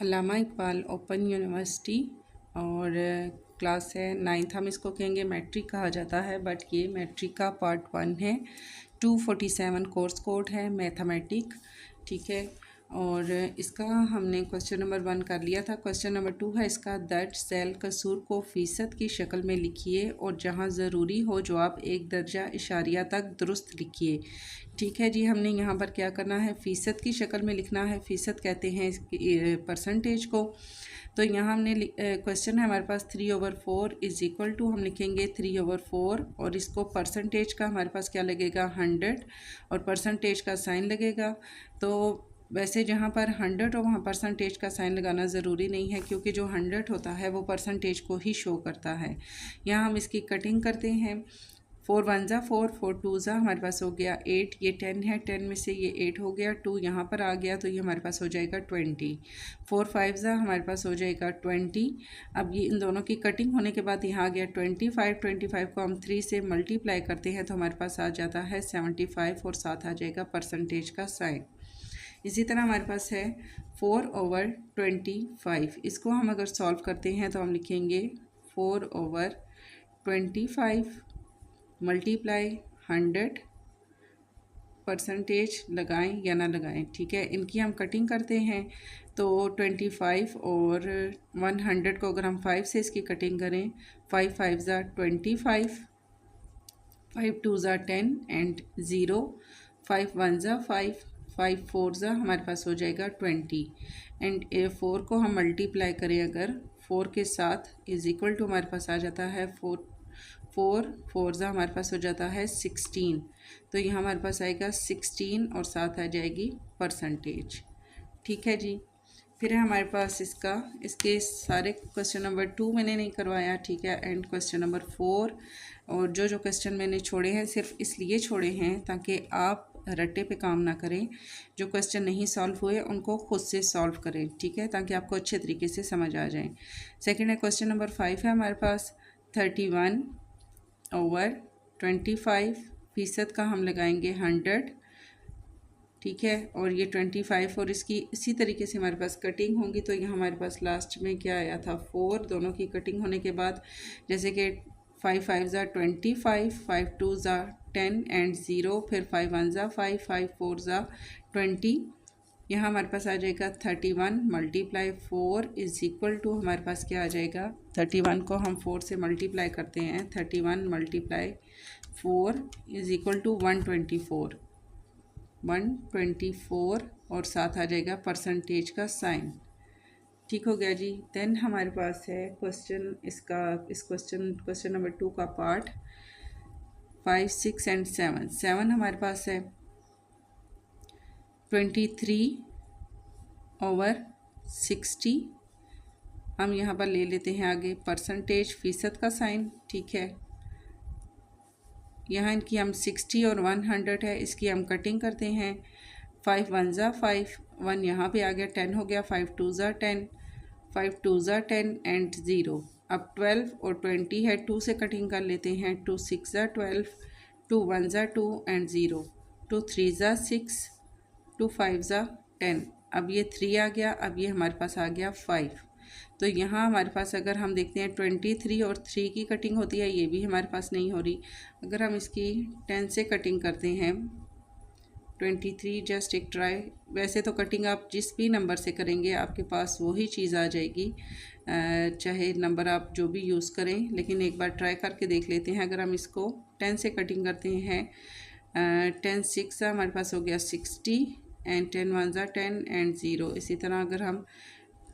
अल्लामा Iqbal open university और class है 9th। हम इसको कहेंगे मैट्रिक कहा जाता है, बट ये मैट्रिक का पार्ट 1 है। 247 कोर्स कोड है मैथमेटिक, ठीक है। और इसका हमने क्वेश्चन नंबर 1 कर लिया था। क्वेश्चन नंबर 2 है इसका, दैट सेल कसूर को फ़ीसद की शक्ल में लिखिए और जहां ज़रूरी हो जवाब 1 दर्जा इशारिया तक दुरुस्त लिखिए। ठीक है जी, हमने यहाँ पर क्या करना है, फ़ीसद की शक्ल में लिखना है। फ़ीसद कहते हैं परसेंटेज को। तो यहाँ हमने क्वेश्चन है हमारे पास 3/4 इज़ इक्वल टू, हम लिखेंगे 3/4 और इसको परसेंटेज का हमारे पास क्या लगेगा 100 और परसेंटेज का साइन लगेगा। तो वैसे जहाँ पर 100 और वहाँ परसेंटेज का साइन लगाना ज़रूरी नहीं है, क्योंकि जो 100 होता है वो परसेंटेज को ही शो करता है। यहाँ हम इसकी कटिंग करते हैं। 4 1 ज़ा 4, 4 2 ज़ा हमारे पास हो गया 8, ये 10 है, 10 में से ये 8 हो गया, 2 यहाँ पर आ गया तो ये हमारे पास हो जाएगा 20। 4 5 ज़ा हमारे पास हो जाएगा 20। अब ये इन दोनों की कटिंग होने के बाद यहाँ आ गया 25। 25 को हम 3 से मल्टीप्लाई करते हैं तो हमारे पास आ जाता है 75 और साथ आ जाएगा परसेंटेज का साइन। इसी तरह हमारे पास है 4/25। इसको हम अगर सॉल्व करते हैं तो हम लिखेंगे 4/25 मल्टीप्लाई 100, परसेंटेज लगाएं या ना लगाएं, ठीक है। इनकी हम कटिंग करते हैं तो 25 और 100 को अगर हम 5 से इसकी कटिंग करें, 5 5 ज़ा 25, 5 2 ज़ा 10 एंड 0, 5 1 ज़ा 5, 5 4 ज़ा हमारे पास हो जाएगा 20 एंड 4 को हम मल्टीप्लाई करें अगर 4 के साथ इज़ इक्वल टू हमारे पास आ जाता है 4 4 ज़ा हमारे पास हो जाता है 16। तो यहाँ हमारे पास आएगा 16 और साथ आ जाएगी परसेंटेज, ठीक है जी। फिर है हमारे पास इसके सारे क्वेश्चन नंबर 2 मैंने नहीं करवाया, ठीक है, एंड क्वेश्चन नंबर 4। और जो क्वेश्चन मैंने छोड़े हैं सिर्फ इसलिए छोड़े हैं ताकि आप रट्टे पे काम ना करें। जो क्वेश्चन नहीं सॉल्व हुए उनको खुद से सॉल्व करें, ठीक है, ताकि आपको अच्छे तरीके से समझ आ जाए। सेकंड है क्वेश्चन नंबर 5 है हमारे पास 31/25 फ़ीसद का हम लगाएंगे 100, ठीक है। और ये 25 और इसकी इसी तरीके से हमारे पास कटिंग होंगी। तो यहाँ हमारे पास लास्ट में क्या आया था 4, दोनों की कटिंग होने के बाद जैसे कि 5 5 ज़ा 25, 5 2 ज़ा 10 एंड 0, फिर 5 1 ज़ा 5, 5 4 ज़ा 20। यहाँ हमारे पास आ जाएगा 31 मल्टीप्लाई 4 इज़ इक्वल टू हमारे पास क्या आ जाएगा, 31 को हम 4 से मल्टीप्लाई करते हैं, 31 मल्टीप्लाई 4 इज़ इक्वल टू 124 और साथ आ जाएगा परसेंटेज का साइन, ठीक हो गया जी। देन हमारे पास है क्वेश्चन नंबर 2 का पार्ट 5 6 एंड 7। 7 हमारे पास है 23/60। हम यहाँ पर ले लेते हैं आगे परसेंटेज फ़ीसद का साइन, ठीक है। यहाँ इनकी हम 60 और 100 है, इसकी हम कटिंग करते हैं। 5 1 ज़ा 5, 1 यहाँ पे आ गया, 10 हो गया, 5 2 ज़ा 10, 5 2 ज़ा 10 एंड 0। अब 12 और 20 है, 2 से कटिंग कर लेते हैं, 2 6 ज़ा 12, 2 1 ज़ा 2 एंड 0, 2 3 ज़ा 6, 2 5 ज़ा 10। अब ये 3 आ गया, अब ये हमारे पास आ गया 5। तो यहाँ हमारे पास अगर हम देखते हैं 23 और 3 की कटिंग होती है, ये भी हमारे पास नहीं हो रही। अगर हम इसकी 10 से कटिंग करते हैं 23, जस्ट एक ट्राई, वैसे तो कटिंग आप जिस भी नंबर से करेंगे आपके पास वही चीज़ आ जाएगी, चाहे नंबर आप जो भी यूज़ करें, लेकिन एक बार ट्राई करके देख लेते हैं। अगर हम इसको 10 से कटिंग करते हैं, 10 6 हमारे पास हो गया 60 एंड 10 1 ज़ा 10 एंड 0। इसी तरह अगर हम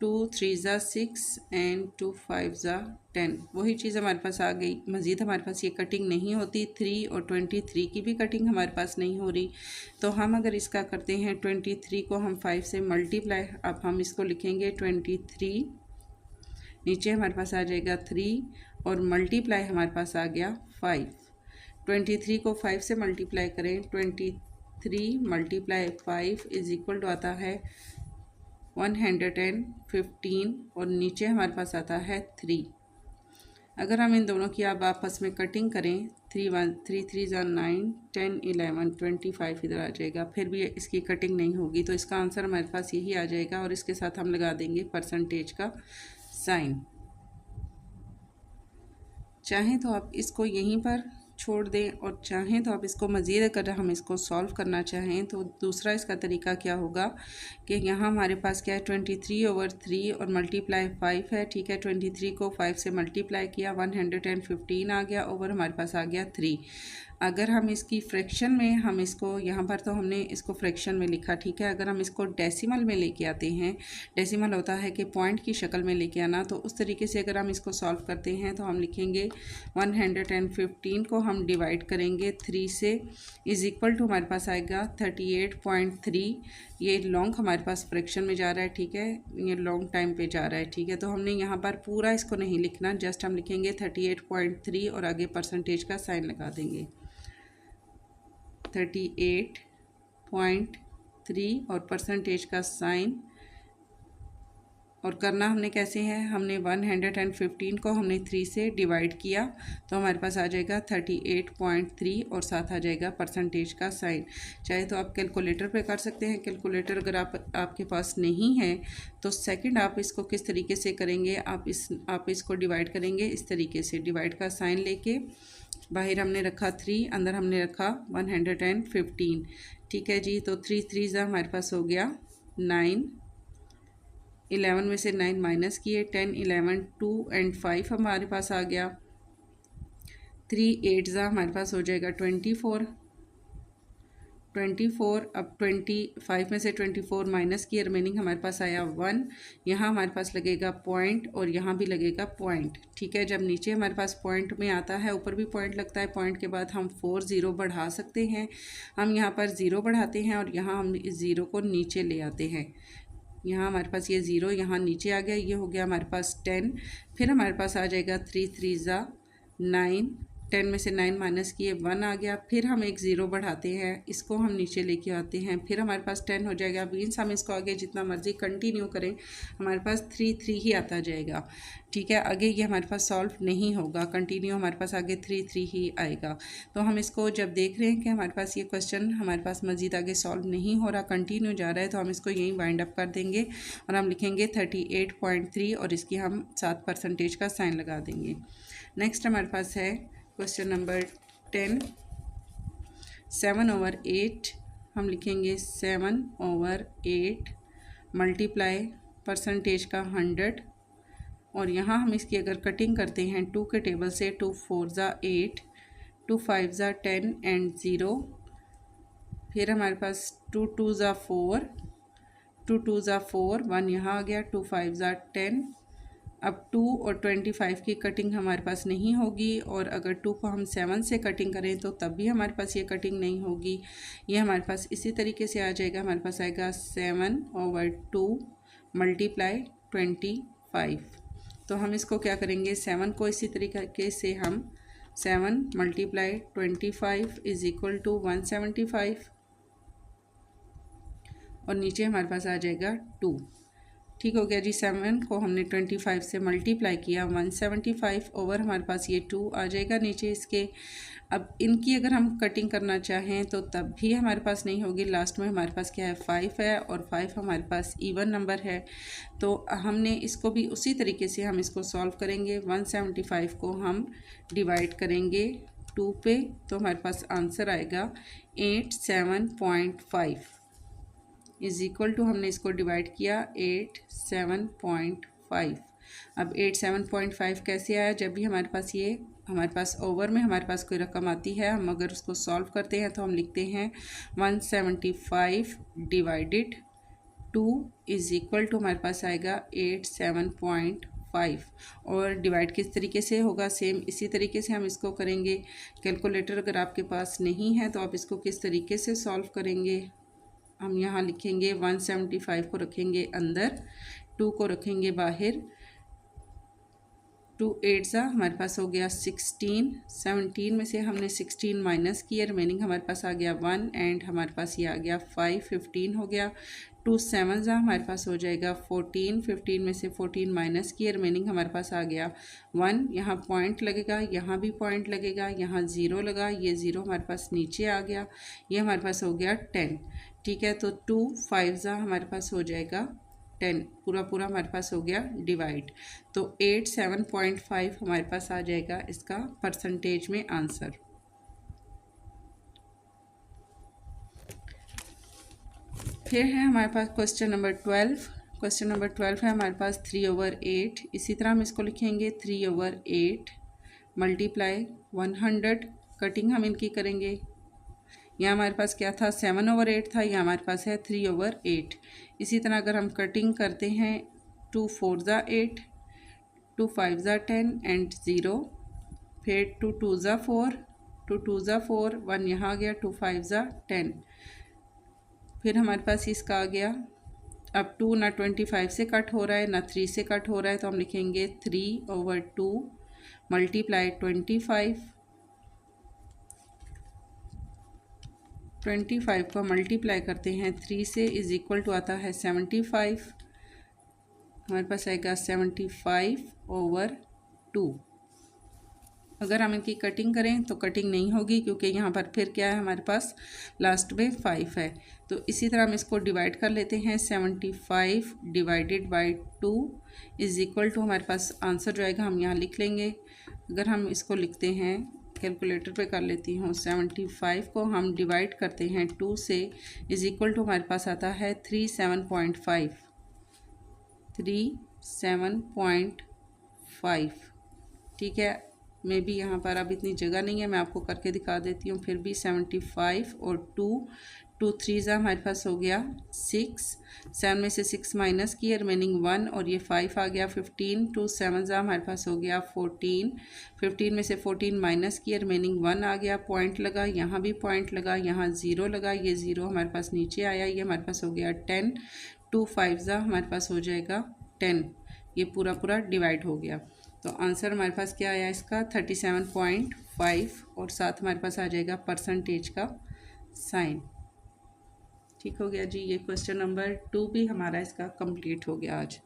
2 3 ज़ा 6 एंड 2 5 ज़ा 10, वही चीज़ हमारे पास आ गई। मज़ीद हमारे पास ये कटिंग नहीं होती, 3 और 23 की भी कटिंग हमारे पास नहीं हो रही। तो हम अगर इसका करते हैं 23 को हम 5 से मल्टीप्लाई, अब हम इसको लिखेंगे 23, नीचे हमारे पास आ जाएगा 3 और मल्टीप्लाई हमारे पास आ गया 5। 23 को 5 से मल्टीप्लाई करें, 23 मल्टीप्लाई 5 इज़ इक्वल टू आता है 115 और नीचे हमारे पास आता है 3। अगर हम इन दोनों की अब आपस में कटिंग करें 3 3 ज़ा 9, 10 11 25 इधर आ जाएगा। फिर भी इसकी कटिंग नहीं होगी, तो इसका आंसर हमारे पास यही आ जाएगा और इसके साथ हम लगा देंगे परसेंटेज का साइन। चाहें तो आप इसको यहीं पर छोड़ दें और चाहें तो आप इसको मज़ीद अगर हम इसको सॉल्व करना चाहें तो दूसरा इसका तरीका क्या होगा कि यहाँ हमारे पास क्या है 23/3 और मल्टीप्लाई 5 है। ठीक है, 23 को 5 से मल्टीप्लाई किया 115 आ गया, ओवर हमारे पास आ गया 3। अगर हम इसकी फ्रैक्शन में हम इसको यहाँ पर तो हमने इसको फ्रैक्शन में लिखा, ठीक है। अगर हम इसको डेसिमल में लेके आते हैं, डेसिमल होता है कि पॉइंट की शक्ल में लेके आना, तो उस तरीके से अगर हम इसको सॉल्व करते हैं तो हम लिखेंगे 115 को हम डिवाइड करेंगे 3 से, इज़ इक्वल टू हमारे पास आएगा 38.3। ये लॉन्ग हमारे पास फ्रैक्शन में जा रहा है, ठीक है, ये लॉन्ग टाइम पे जा रहा है, ठीक है। तो हमने यहाँ पर पूरा इसको नहीं लिखना, जस्ट हम लिखेंगे 38.3 और आगे परसेंटेज का साइन लगा देंगे 38.3 और परसेंटेज का साइन। और करना हमने कैसे है, हमने 115 को हमने 3 से डिवाइड किया तो हमारे पास आ जाएगा 38.3 और साथ आ जाएगा परसेंटेज का साइन। चाहे तो आप कैलकुलेटर पे कर सकते हैं, कैलकुलेटर अगर आपके पास नहीं है तो सेकंड आप इसको किस तरीके से करेंगे, आप इसको डिवाइड करेंगे इस तरीके से, डिवाइड का साइन लेके बाहर हमने रखा 3, अंदर हमने रखा 115। ठीक है जी, तो 3 3 ज़ा हमारे पास हो गया 9, 11 में से 9 माइनस किए, 10 11 2 एंड 5 हमारे पास आ गया। 3 8 ज़ा हमारे पास हो जाएगा 24। अब 25 में से 24 माइनस किए, रिमेनिंग हमारे पास आया 1। यहाँ हमारे पास लगेगा पॉइंट और यहाँ भी लगेगा पॉइंट। ठीक है, जब नीचे हमारे पास पॉइंट में आता है, ऊपर भी पॉइंट लगता है, पॉइंट के बाद हम 4 0 बढ़ा सकते हैं। हम यहाँ पर 0 बढ़ाते हैं और यहाँ हम इस 0 को नीचे ले आते हैं। यहाँ हमारे पास ये 0 यहाँ नीचे आ गया, ये हो गया हमारे पास 10। फिर हमारे पास आ जाएगा 3 3 ज़ा 9, 10 में से 9 माइनस किए 1 आ गया। फिर हम एक 0 बढ़ाते हैं, इसको हम नीचे लेके आते हैं, फिर हमारे पास 10 हो जाएगा। मीन्स हम इसको आगे जितना मर्जी कंटिन्यू करें हमारे पास 3 3 ही आता जाएगा। ठीक है, आगे ये हमारे पास सॉल्व नहीं होगा, कंटिन्यू हमारे पास आगे 3 3 ही आएगा। तो हम इसको जब देख रहे हैं कि हमारे पास ये क्वेश्चन हमारे पास मज़ीद आगे सॉल्व नहीं हो रहा, कंटिन्यू जा रहा है, तो हम इसको यहीं वाइंड अप कर देंगे और हम लिखेंगे 38.3 और इसकी हम 7 परसेंटेज का साइन लगा देंगे। नेक्स्ट हमारे पास है क्वेश्चन नंबर 10, 7/8। हम लिखेंगे 7/8 मल्टीप्लाई परसेंटेज का 100 और यहाँ हम इसकी अगर कटिंग करते हैं 2 के टेबल से, 2 4 ज़ा 8, 2 5 ज़ा 10 एंड 0। फिर हमारे पास 2 2 ज़ा 4, 2 2 ज़ा 4, 1 यहाँ आ गया, 2 5 ज़ा 10। अब 2 और 25 की कटिंग हमारे पास नहीं होगी, और अगर 2 को हम 7 से कटिंग करें तो तब भी हमारे पास ये कटिंग नहीं होगी। ये हमारे पास इसी तरीके से आ जाएगा, हमारे पास आएगा 7/2 मल्टीप्लाई 25। तो हम इसको क्या करेंगे, 7 को इसी तरीके से हम 7 मल्टीप्लाई 25 इज़ इक्वल टू 175 और नीचे हमारे पास आ जाएगा 2। ठीक हो गया जी, 7 को हमने 25 से मल्टीप्लाई किया 175 ओवर हमारे पास ये 2 आ जाएगा नीचे इसके। अब इनकी अगर हम कटिंग करना चाहें तो तब भी हमारे पास नहीं होगी, लास्ट में हमारे पास क्या है 5 है और 5 हमारे पास इवन नंबर है। तो हमने इसको भी उसी तरीके से हम इसको सॉल्व करेंगे। 175 को हम डिवाइड करेंगे 2 पे, तो हमारे पास आंसर आएगा 87.5 इज़ इक्वल टू, हमने इसको डिवाइड किया 87.5। अब 87.5 कैसे आया, जब भी हमारे पास ओवर में हमारे पास कोई रकम आती है, हम अगर उसको सॉल्व करते हैं तो हम लिखते हैं 175 डिवाइडेड 2 इज़ इक्वल टू, हमारे पास आएगा 87.5। और डिवाइड किस तरीके से होगा, सेम इसी तरीके से हम इसको करेंगे। कैलकुलेटर अगर आपके पास नहीं है तो आप इसको किस तरीके से सॉल्व करेंगे, हम यहाँ लिखेंगे 175 को रखेंगे अंदर, 2 को रखेंगे बाहर, 2 8 सा हमारे पास हो गया 16, 17 में से हमने 16 माइनस किया, रिमेनिंग हमारे पास आ गया 1 एंड हमारे पास ये आ गया 5, 15 हो गया। टू सेवन ज़ा हमारे पास हो जाएगा 14, 15 में से 14 माइनस किए, रिमेनिंग हमारे पास आ गया 1। यहाँ पॉइंट लगेगा, यहाँ भी पॉइंट लगेगा, यहाँ ज़ीरो लगा, ये ज़ीरो हमारे पास नीचे आ गया, ये हमारे पास हो गया 10। ठीक है, तो 2 5 ज़ा हमारे पास हो जाएगा 10, पूरा पूरा हमारे पास हो गया डिवाइड। तो 87.5 हमारे पास आ जाएगा इसका परसेंटेज में आंसर। फिर है हमारे पास क्वेश्चन नंबर 12। क्वेश्चन नंबर 12 है हमारे पास 3/8। इसी तरह हम इसको लिखेंगे 3/8 मल्टीप्लाई 100, कटिंग हम इनकी करेंगे। यहाँ हमारे पास क्या था, 7/8 था, यहाँ हमारे पास है 3/8। इसी तरह अगर हम कटिंग करते हैं 2 4 ज़ा 8, 2 5 ज़ा 10 एंड 0, फिर 2 2 ज़ा 4, 2 2 ज़ा 4, 1 यहाँ आ गया, 2 5 ज़ा 10, फिर हमारे पास इसका आ गया। अब 2 ना 25 से कट हो रहा है ना 3 से कट हो रहा है, तो हम लिखेंगे 3/2 मल्टीप्लाई 25 को मल्टीप्लाई करते हैं 3 से, इज इक्वल टू आता है 75। हमारे पास आएगा 75/2। अगर हम इनकी कटिंग करें तो कटिंग नहीं होगी, क्योंकि यहाँ पर फिर क्या है हमारे पास लास्ट में 5 है। तो इसी तरह हम इसको डिवाइड कर लेते हैं। 75 divided by 2 is equal to, हमारे पास आंसर जो आएगा हम यहाँ लिख लेंगे। अगर हम इसको लिखते हैं, कैलकुलेटर पे कर लेती हूँ, 75 को हम डिवाइड करते हैं 2 से, इज इक्वल टू हमारे पास आता है 37.5। 37.5। ठीक है, मे भी यहाँ पर अब इतनी जगह नहीं है, मैं आपको करके दिखा देती हूँ। फिर भी 75 और 2 3 ज़ा हमारे पास हो गया 6, 7 में से 6 माइनस किए, रिमेनिंग 1 और ये 5 आ गया। 15 2 7 ज़ा हमारे पास हो गया 14, 15 में से 14 माइनस किए, रिमेनिंग 1 आ गया, पॉइंट लगा, यहाँ भी पॉइंट लगा, यहाँ ज़ीरो लगा, ये ज़ीरो हमारे पास नीचे आया, ये हमारे पास हो गया 10। 2 5 ज़ा हमारे पास हो जाएगा 10, ये पूरा पूरा डिवाइड हो गया। तो आंसर हमारे पास क्या आया इसका 37.5, और साथ हमारे पास आ जाएगा परसेंटेज का साइन। ठीक हो गया जी, ये क्वेश्चन नंबर 2 भी हमारा इसका कंप्लीट हो गया आज।